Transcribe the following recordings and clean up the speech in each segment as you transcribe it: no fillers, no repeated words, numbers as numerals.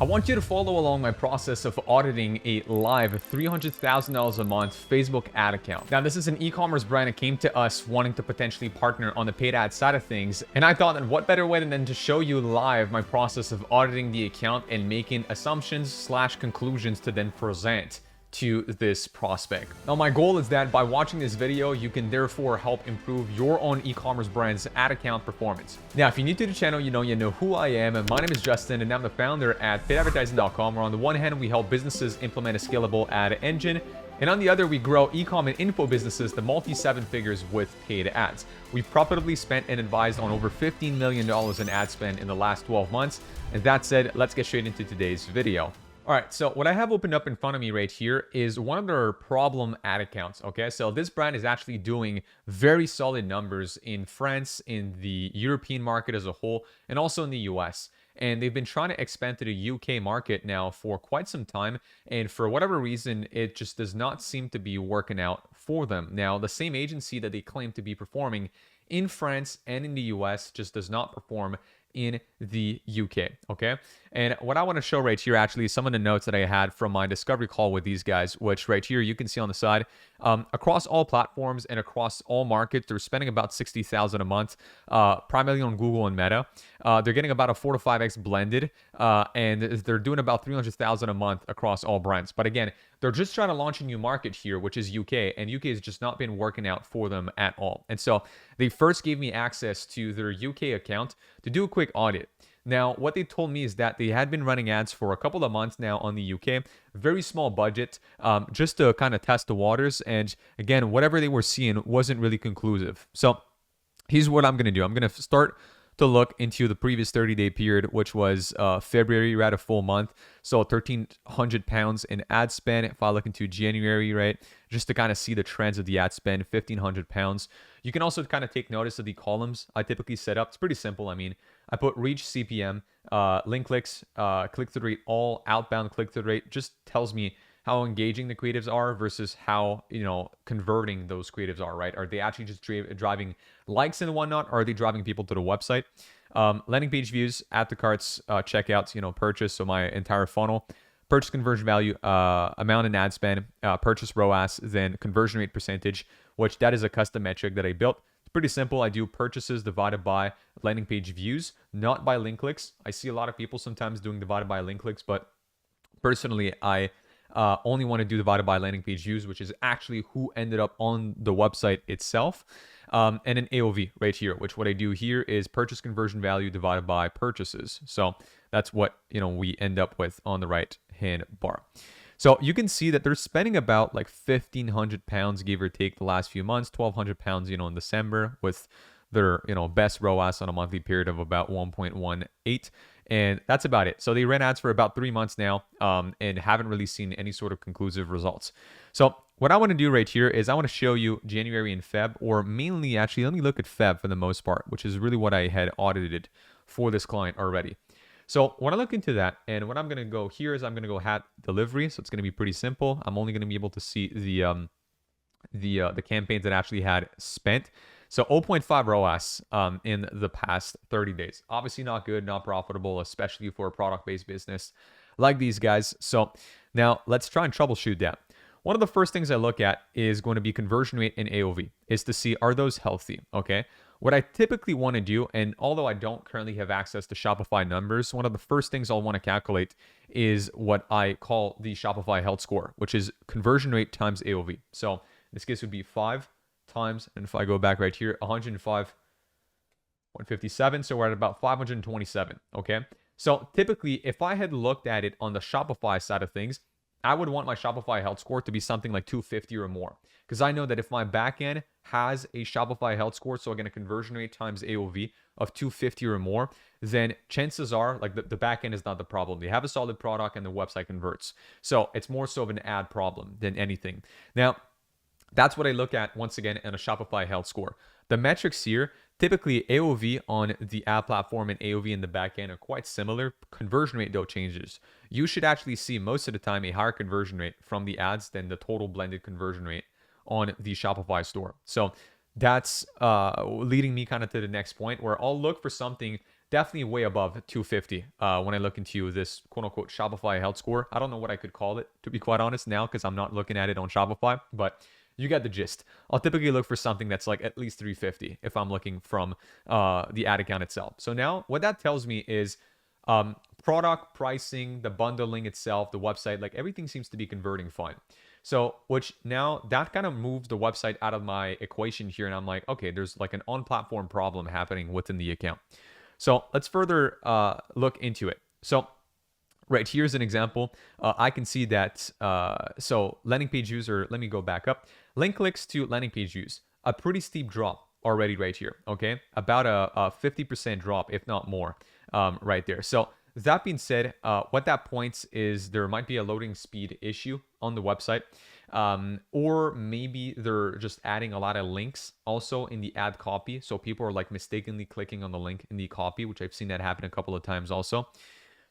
I want you to follow along my process of auditing a live $300,000 a month Facebook ad account. Now, this is an e-commerce brand that came to us wanting to potentially partner on the paid ad side of things. And I thought that what better way than to show you live my process of auditing the account and making assumptions/conclusions to then present to this prospect. Now, my goal is that by watching this video, you can therefore help improve your own e-commerce brand's ad account performance. Now, if you're new to the channel, you know who I am. My name is Justin, and I'm the founder at paidadvertising.com, where on the one hand, we help businesses implement a scalable ad engine, and on the other, we grow eCom and info businesses to multi-seven figures with paid ads. We've profitably spent and advised on over $15 million in ad spend in the last 12 months. And that said, let's get straight into today's video. All right, so what I have opened up in front of me right here is one of their problem ad accounts, okay? So this brand is actually doing very solid numbers in France, in the European market as a whole, and also in the US. And they've been trying to expand to the UK market now for quite some time. And for whatever reason, it just does not seem to be working out for them. Now, the same agency that they claim to be performing in France and in the US just does not perform in the UK, okay? And what I want to show right here actually is some of the notes that I had from my discovery call with these guys, which right here you can see on the side. Across all platforms and across all markets, they're spending about $60,000 a month, primarily on Google and Meta. They're getting about a 4 to 5x blended, and they're doing about $300,000 a month across all brands. But again, they're just trying to launch a new market here, which is UK, and UK has just not been working out for them at all. And so they first gave me access to their UK account to do a quick audit. Now, what they told me is that they had been running ads for a couple of months now on the UK, very small budget, just to kind of test the waters. And again, whatever they were seeing wasn't really conclusive. So here's what I'm going to do. I'm going to start to look into the previous 30-day period, which was February, right, a full month. So 1,300 pounds in ad spend. If I look into January, right, just to kind of see the trends of the ad spend, 1,500 pounds. You can also kind of take notice of the columns I typically set up. It's pretty simple. I mean, I put reach CPM, link clicks, click-through rate, all outbound click-through rate. Just tells me how engaging the creatives are versus how, converting those creatives are, right? Are they actually just driving likes and whatnot? Or are they driving people to the website? Landing page views, add to carts, checkouts, purchase. So my entire funnel, purchase conversion value, amount in ad spend, purchase ROAS, then conversion rate percentage, which that is a custom metric that I built. It's pretty simple. I do purchases divided by landing page views, not by link clicks. I see a lot of people sometimes doing divided by link clicks, but personally, I only want to do divided by landing page views, which is actually who ended up on the website itself. And an AOV right here, which what I do here is purchase conversion value divided by purchases. So that's what, we end up with on the right hand bar. So you can see that they're spending about like 1,500 pounds, give or take, the last few months, 1,200 pounds, in December, with their, best ROAS on a monthly period of about 1.18. And that's about it. So they ran ads for about 3 months now, and haven't really seen any sort of conclusive results. So what I want to do right here is I want to show you January and Feb, or mainly actually, let me look at Feb for the most part, which is really what I had audited for this client already. So when I look into that, and what I'm going to go here is I'm going to go hat delivery. So it's going to be pretty simple. I'm only going to be able to see the campaigns that actually had spent. So 0.5 ROAS in the past 30 days. Obviously not good, not profitable, especially for a product-based business like these guys. So now let's try and troubleshoot that. One of the first things I look at is going to be conversion rate and AOV, is to see, are those healthy, okay? What I typically want to do, and although I don't currently have access to Shopify numbers, one of the first things I'll want to calculate is what I call the Shopify health score, which is conversion rate times AOV. So in this case, it would be 5 times, and if I go back right here, 105, 157, so we're at about 527, okay? So typically, if I had looked at it on the Shopify side of things, I would want my Shopify health score to be something like 250 or more, because I know that if my backend has a Shopify health score, so again, a conversion rate times AOV of 250 or more, then chances are like the backend is not the problem. They have a solid product and the website converts. So it's more so of an ad problem than anything. Now, that's what I look at once again in a Shopify health score. The metrics here, typically AOV on the ad platform and AOV in the backend are quite similar. Conversion rate though changes. You should actually see most of the time a higher conversion rate from the ads than the total blended conversion rate on the Shopify store. So that's leading me kind of to the next point where I'll look for something definitely way above 250 when I look into this quote unquote Shopify health score. I don't know what I could call it, to be quite honest, now, because I'm not looking at it on Shopify, but you get the gist. I'll typically look for something that's like at least 350 if I'm looking from the ad account itself. So now what that tells me is product pricing, the bundling itself, the website, like everything seems to be converting fine. So, which now that kind of moves the website out of my equation here. And I'm like, okay, there's like an on-platform problem happening within the account. So let's further look into it. So right, here's an example. I can see that, so landing page user, let me go back up. Link clicks to landing page views, a pretty steep drop already right here, okay? About a 50% drop, if not more, right there. So that being said, what that points is there might be a loading speed issue on the website, or maybe they're just adding a lot of links also in the ad copy. So people are like mistakenly clicking on the link in the copy, which I've seen that happen a couple of times also.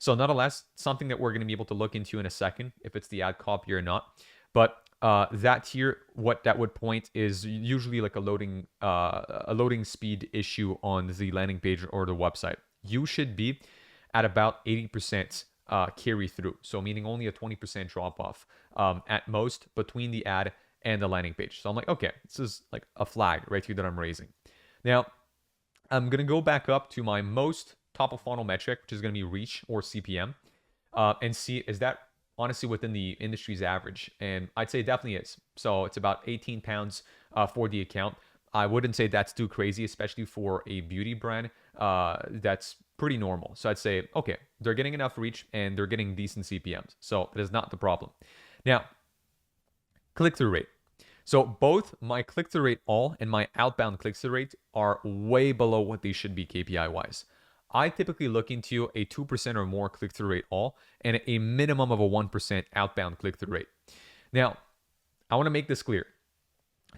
So nonetheless, something that we're going to be able to look into in a second, if it's the ad copy or not. But that here, what that would point is usually like a loading speed issue on the landing page or the website. You should be at about 80% carry through. So meaning only a 20% drop off at most between the ad and the landing page. So I'm like, okay, this is like a flag right here that I'm raising. Now, I'm going to go back up to my most top of funnel metric, which is going to be reach or CPM, and see, is that honestly within the industry's average? And I'd say it definitely is. So it's about 18 pounds for the account. I wouldn't say that's too crazy, especially for a beauty brand. That's pretty normal. So I'd say, okay, they're getting enough reach and they're getting decent CPMs. So that is not the problem. Now, click-through rate. So both my click-through rate all and my outbound click-through rate are way below what they should be KPI-wise. I typically look into a 2% or more click-through rate all and a minimum of a 1% outbound click-through rate. Now, I want to make this clear.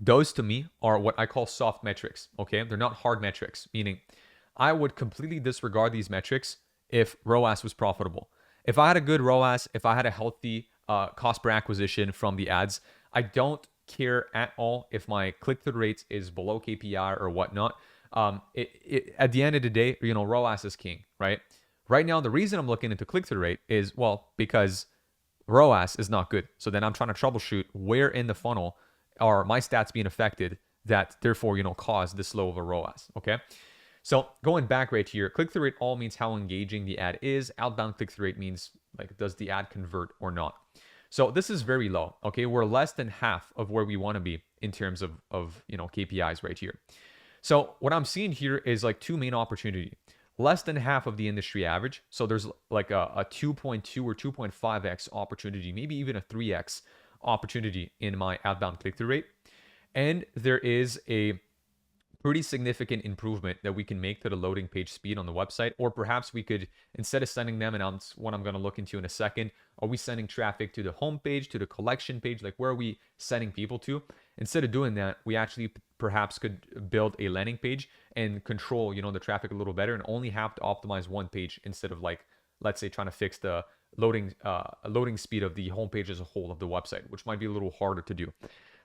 Those to me are what I call soft metrics, okay? They're not hard metrics, meaning I would completely disregard these metrics if ROAS was profitable. If I had a good ROAS, if I had a healthy cost per acquisition from the ads, I don't care at all if my click-through rate is below KPI or whatnot. At the end of the day, ROAS is king, right? Right now, the reason I'm looking into click-through rate is, well, because ROAS is not good. So then I'm trying to troubleshoot where in the funnel are my stats being affected that therefore, cause this low of a ROAS, okay? So going back right here, click-through rate all means how engaging the ad is. Outbound click-through rate means, like, does the ad convert or not? So this is very low, okay? We're less than half of where we want to be in terms of KPIs right here. So what I'm seeing here is like two main opportunity. Less than half of the industry average. So there's like a 2.2 or 2.5x opportunity, maybe even a 3x opportunity in my outbound click-through rate. And there is a pretty significant improvement that we can make to the loading page speed on the website. Or perhaps we could, instead of sending them, and that's what I'm going to look into in a second, are we sending traffic to the home page, to the collection page? Like, where are we sending people to? Instead of doing that, we actually perhaps could build a landing page and control, the traffic a little better and only have to optimize one page instead of, like, let's say trying to fix the loading speed of the homepage as a whole of the website, which might be a little harder to do.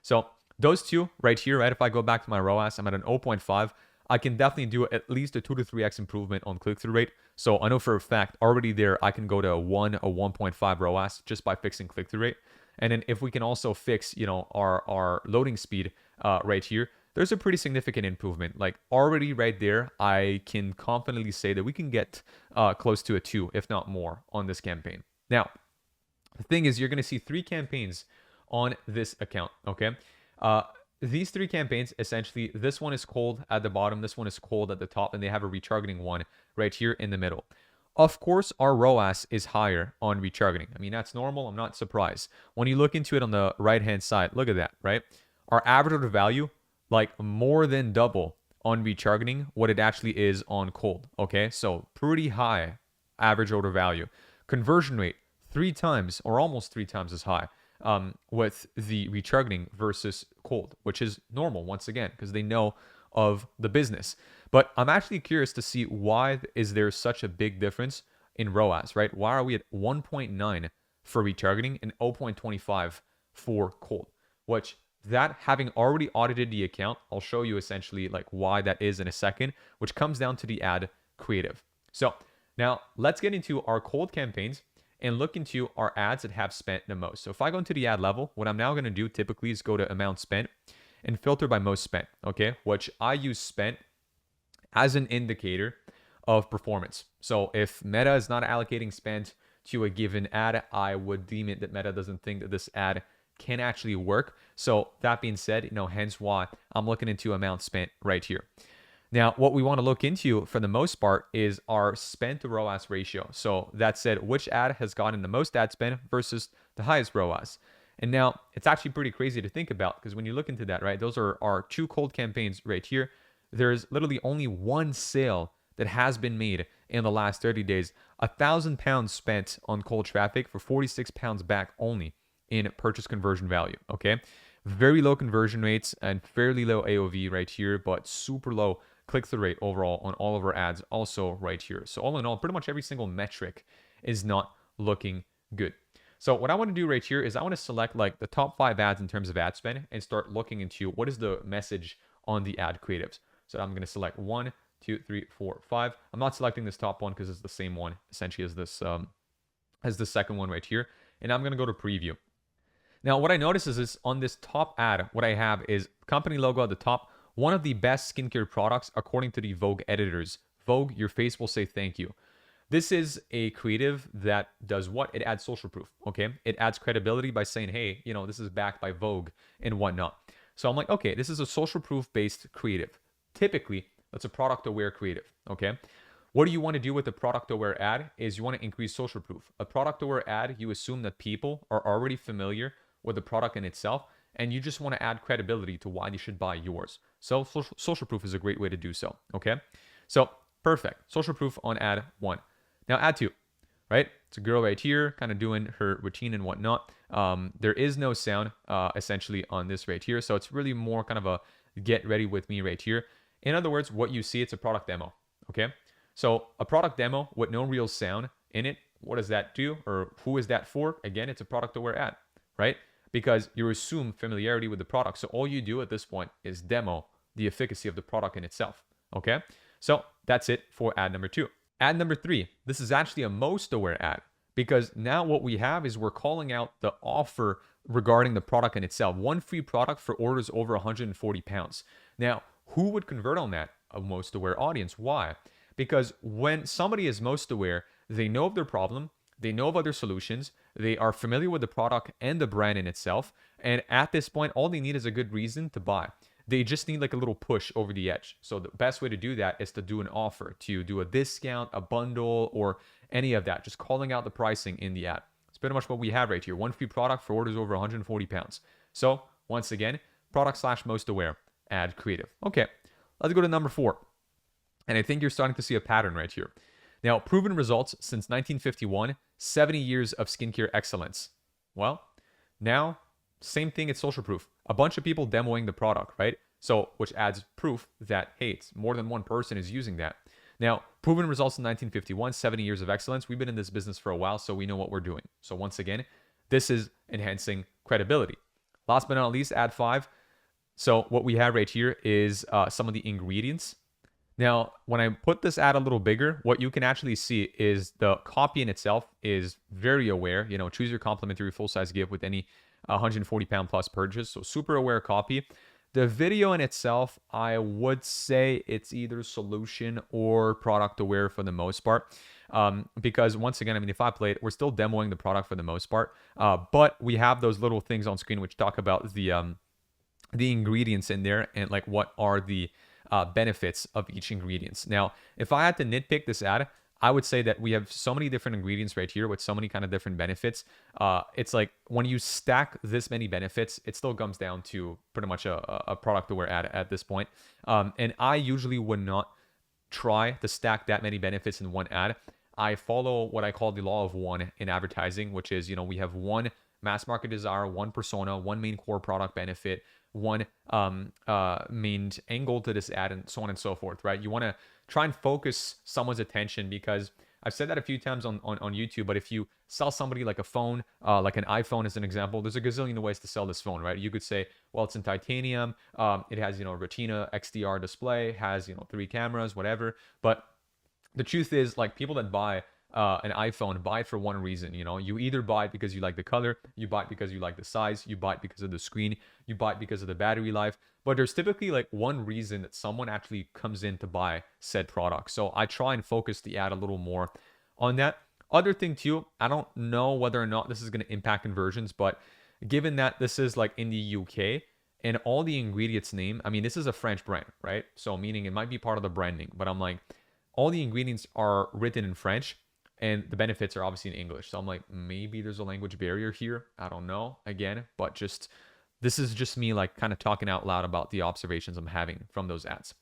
So those two right here, right? If I go back to my ROAS, I'm at an 0.5. I can definitely do at least a 2 to 3x improvement on click-through rate. So I know for a fact already there, I can go to a 1.5 ROAS just by fixing click-through rate. And then if we can also fix, our loading speed right here, there's a pretty significant improvement. Like already right there, I can confidently say that we can get close to a 2, if not more, on this campaign. Now, the thing is, you're going to see 3 campaigns on this account, okay? These 3 campaigns, essentially, this one is cold at the bottom, this one is cold at the top, and they have a retargeting one right here in the middle. Of course, our ROAS is higher on retargeting. I mean, that's normal. I'm not surprised. When you look into it on the right-hand side, look at that, right? Our average order value, like more than double on retargeting what it actually is on cold, okay? So pretty high average order value. Conversion rate, 3 times or almost 3 times as high with the retargeting versus cold, which is normal once again, because they know of the business. But I'm actually curious to see why is there such a big difference in ROAS, right? Why are we at 1.9 for retargeting and 0.25 for cold? Which that, having already audited the account, I'll show you essentially like why that is in a second, which comes down to the ad creative. So now let's get into our cold campaigns and look into our ads that have spent the most. So if I go into the ad level, what I'm now going to do typically is go to amount spent and filter by most spent, okay? Which I use spent as an indicator of performance. So if Meta is not allocating spend to a given ad, I would deem it that Meta doesn't think that this ad can actually work. So that being said, hence why I'm looking into amount spent right here. Now, what we want to look into for the most part is our spend to ROAS ratio. So that said, which ad has gotten the most ad spend versus the highest ROAS. And now it's actually pretty crazy to think about, because when you look into that, right, those are our 2 cold campaigns right here. There's literally only 1 sale that has been made in the last 30 days. £1,000 spent on cold traffic for £46 back only in purchase conversion value. Okay, very low conversion rates and fairly low AOV right here, but super low click-through rate overall on all of our ads also right here. So all in all, pretty much every single metric is not looking good. So what I want to do right here is I want to select like the top 5 ads in terms of ad spend and start looking into what is the message on the ad creatives. So I'm going to select 1, 2, 3, 4, 5. I'm not selecting this top one because it's the same one essentially as this as the second one right here. And I'm going to go to preview. Now what I notice is this on this top ad, what I have is company logo at the top. One of the best skincare products according to the Vogue editors. Vogue, your face will say thank you. This is a creative that does what? It adds social proof, okay? It adds credibility by saying, hey, this is backed by Vogue and whatnot. So I'm like, okay, this is a social proof based creative. Typically, that's a product aware creative, okay? What do you want to do with a product aware ad is you want to increase social proof. A product aware ad, you assume that people are already familiar with the product in itself, and you just want to add credibility to why they should buy yours. So social proof is a great way to do so, okay? So perfect, social proof on ad 1. Now ad 2, right? It's a girl right here kind of doing her routine and whatnot. There is no sound essentially on this right here. So it's really more kind of a get ready with me right here. In other words, what you see, it's a product demo, okay? So a product demo with no real sound in it, what does that do? Or who is that for? Again, it's a product aware ad, right? Because you assume familiarity with the product. So all you do at this point is demo the efficacy of the product in itself, okay? So that's it for ad number 2. Ad number 3, this is actually a most aware ad, because now what we have is we're calling out the offer regarding the product in itself. 1 free product for orders over 140 pounds. Now, who would convert on that? A most aware audience. Why? Because when somebody is most aware, they know of their problem, they know of other solutions, they are familiar with the product and the brand in itself, and at this point, all they need is a good reason to buy. They just need like a little push over the edge. So the best way to do that is to do an offer, to do a discount, a bundle, or any of that. Just calling out the pricing in the ad. It's pretty much what we have right here. 1 free product for orders over 140 pounds. So once again, product / most aware, ad creative. Okay, let's go to number 4. And I think you're starting to see a pattern right here. Now, proven results since 1951, 70 years of skincare excellence. Well, now, same thing, it's social proof. A bunch of people demoing the product, right? So, which adds proof that, hey, it's more than one person is using that. Now, proven results in 1951, 70 years of excellence. We've been in this business for a while, so we know what we're doing. So once again, this is enhancing credibility. Last but not least, ad 5. So what we have right here is some of the ingredients. Now, when I put this ad a little bigger, what you can actually see is the copy in itself is very aware. Choose your complimentary full-size gift with any 140-pound plus purchase. So super aware copy. The video in itself, I would say it's either solution or product aware for the most part. Because once again, if I play it, we're still demoing the product for the most part. But we have those little things on screen which talk about the ingredients in there and like what are the benefits of each ingredients. Now, if I had to nitpick this ad, I would say that we have so many different ingredients right here with so many kind of different benefits. It's like when you stack this many benefits, it still comes down to pretty much a product aware ad at this point. And I usually would not try to stack that many benefits in one ad. I follow what I call the law of one in advertising, which is, we have one mass market desire, one persona, one main core product benefit, one main angle to this ad, and so on and so forth, right? You want to try and focus someone's attention, because I've said that a few times on YouTube, but if you sell somebody like a phone, like an iPhone as an example, there's a gazillion ways to sell this phone, right? You could say, well, it's in titanium, it has, Retina XDR display, has, 3 cameras, whatever, but the truth is, like, people that buy an iPhone buy it for one reason. You know, you either buy it because you like the color, you buy it because you like the size, you buy it because of the screen, you buy it because of the battery life. But there's typically like one reason that someone actually comes in to buy said product. So I try and focus the ad a little more on that. Other thing too, I don't know whether or not this is going to impact conversions, but given that this is like in the UK and all the ingredients name, I mean, this is a French brand, right? So meaning it might be part of the branding, but I'm like, all the ingredients are written in French and the benefits are obviously in English. So I'm like, maybe there's a language barrier here. I don't know, again, but just this is just me like kind of talking out loud about the observations I'm having from those ads.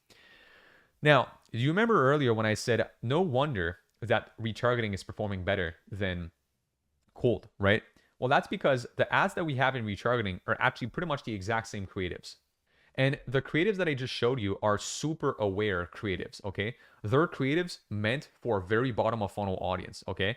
Now, do you remember earlier when I said no wonder that retargeting is performing better than cold, right? Well, that's because the ads that we have in retargeting are actually pretty much the exact same creatives. And the creatives that I just showed you are super aware creatives, okay? They're creatives meant for a very bottom of funnel audience, okay?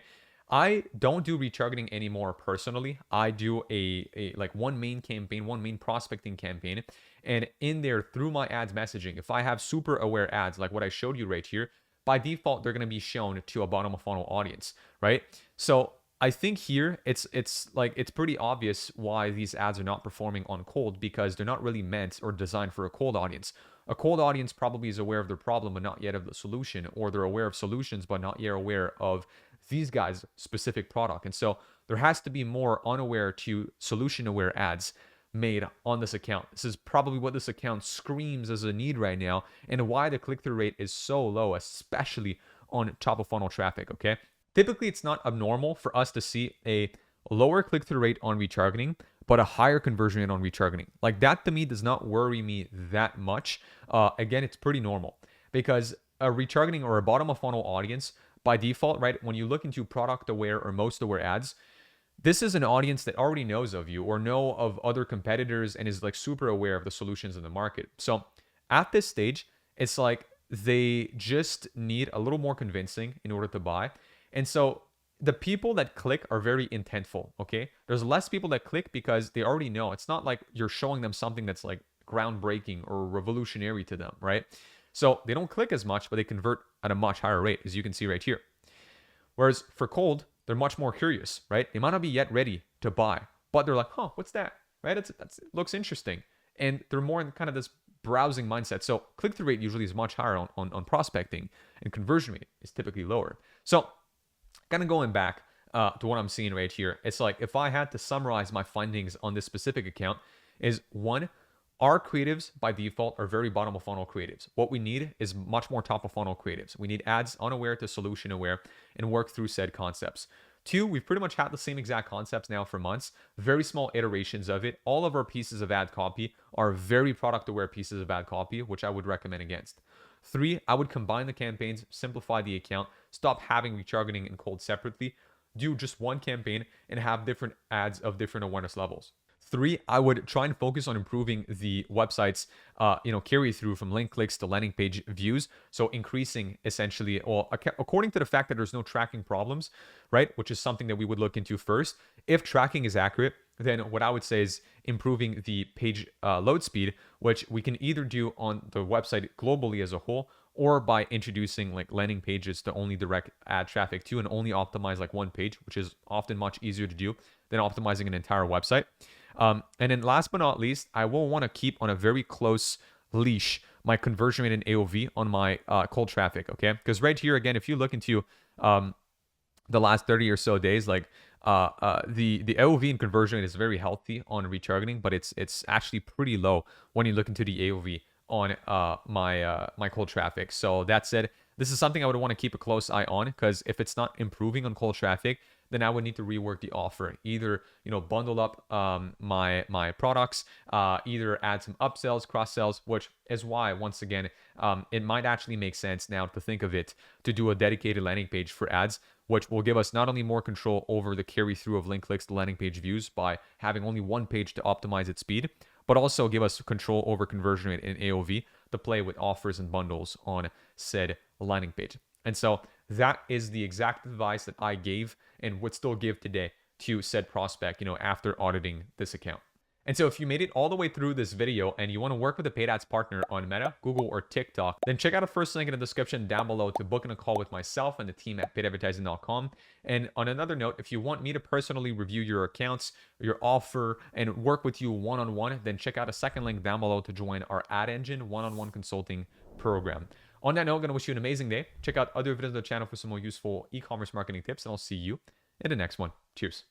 I don't do retargeting anymore personally. I do a like one main campaign, one main prospecting campaign. And in there, through my ads messaging, if I have super aware ads like what I showed you right here, by default, they're going to be shown to a bottom of funnel audience, right? So I think here it's pretty obvious why these ads are not performing on cold, because they're not really meant or designed for a cold audience. A cold audience probably is aware of their problem but not yet of the solution, or they're aware of solutions but not yet aware of these guys' specific product. And so there has to be more unaware to solution aware ads made on this account. This is probably what this account screams as a need right now, and why the click-through rate is so low, especially on top of funnel traffic, okay? Typically, it's not abnormal for us to see a lower click-through rate on retargeting, but a higher conversion rate on retargeting. Like that to me does not worry me that much. Again, it's pretty normal because a retargeting or a bottom of funnel audience by default, right? When you look into product aware or most aware ads, this is an audience that already knows of you or know of other competitors and is like super aware of the solutions in the market. So at this stage, it's like they just need a little more convincing in order to buy. And so the people that click are very intentful, okay? There's less people that click because they already know. It's not like you're showing them something that's like groundbreaking or revolutionary to them, right? So they don't click as much, but they convert at a much higher rate, as you can see right here. Whereas for cold, they're much more curious, right? They might not be yet ready to buy, but they're like, huh, what's that, right? It looks interesting. And they're more in kind of this browsing mindset. So click-through rate usually is much higher on prospecting, and conversion rate is typically lower. So kind of going back to what I'm seeing right here, it's like if I had to summarize my findings on this specific account is one, our creatives by default are very bottom of funnel creatives. What we need is much more top of funnel creatives. We need ads unaware to solution aware and work through said concepts. Two, we've pretty much had the same exact concepts now for months, very small iterations of it. All of our pieces of ad copy are very product aware pieces of ad copy, which I would recommend against. Three, I would combine the campaigns, simplify the account, stop having retargeting and cold separately, do just one campaign and have different ads of different awareness levels. Three, I would try and focus on improving the website's carry through from link clicks to landing page views. So increasing essentially, or according to the fact that there's no tracking problems, right? Which is something that we would look into first. If tracking is accurate, then what I would say is improving the page load speed, which we can either do on the website globally as a whole, or by introducing like landing pages to only direct ad traffic to and only optimize like one page, which is often much easier to do than optimizing an entire website. And then last but not least, I will want to keep on a very close leash my conversion rate and AOV on my cold traffic, okay? Because right here, again, if you look into the last 30 or so days, like the AOV and conversion rate is very healthy on retargeting, but it's actually pretty low when you look into the AOV on my cold traffic. So that said, this is something I would want to keep a close eye on, because if it's not improving on cold traffic, then I would need to rework the offer. Either, bundle up my products, either add some upsells, cross sells, which is why, once again, it might actually make sense now to think of it to do a dedicated landing page for ads, which will give us not only more control over the carry through of link clicks to landing page views by having only one page to optimize its speed, but also give us control over conversion rate and AOV to play with offers and bundles on said landing page. And so that is the exact advice that I gave and would still give today to said prospect, after auditing this account. And so if you made it all the way through this video and you want to work with a paid ads partner on Meta, Google, or TikTok, then check out the first link in the description down below to book in a call with myself and the team at paidadvertising.com. And on another note, if you want me to personally review your accounts, your offer, and work with you one-on-one, then check out a second link down below to join our Ad Engine one-on-one consulting program. On that note, I'm going to wish you an amazing day. Check out other videos on the channel for some more useful e-commerce marketing tips, and I'll see you in the next one. Cheers.